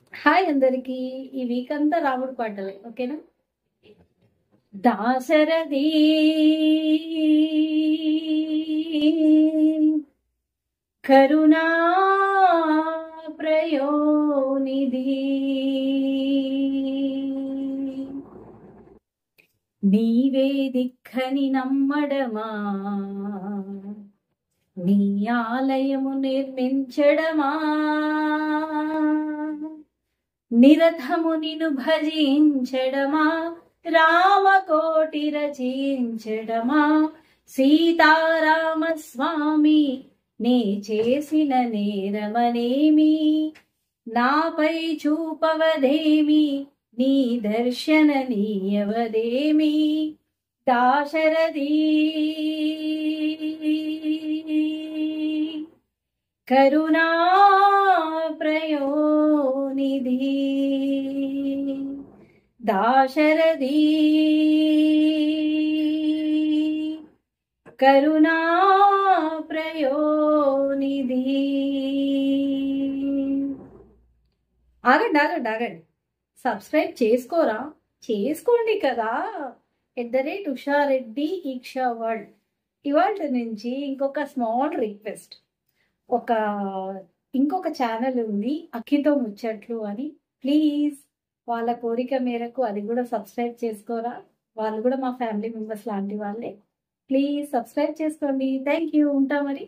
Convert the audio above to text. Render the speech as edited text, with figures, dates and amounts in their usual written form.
Hi అందరికి. ఈ week అంతా రాముడు పాటలే, ఓకేనా? దాశరథి కరుణా ప్రయోనిధి నీవే దిక్కని నమ్మడమా, నీ ఆలయము నిర్మించడమా, నిరతము నిను భజించడమా, రామకోటి రచించడమా, సీతారామస్వామి నే చేసిన నేరమనేమి, నాపై చూపవదేమి, నీ దర్శననీయవదేమి. దాశరథి కరుణా ప్రయోనిధి, దాశరథి కరుణా ప్రయోనిధి. ఆగండి, సబ్స్క్రైబ్ చేసుకోండి కదా. @ఉషారెడ్డి ఈక్షా వరల్డ్. ఇవాళ నుంచి ఇంకొక స్మాల్ రిక్వెస్ట్. ఇంకొక ఛానల్ ఉంది, అక్కితో ముచ్చట్లు అని. ప్లీజ్ వాళ్ళ కోరిక మేరకు అది కూడా సబ్స్క్రైబ్ చేసుకోరా. వాళ్ళు కూడా మా ఫ్యామిలీ మెంబర్స్ లాంటి వాళ్ళే. ప్లీజ్ సబ్స్క్రైబ్ చేసుకోండి. Thank you. ఉంటా మరి.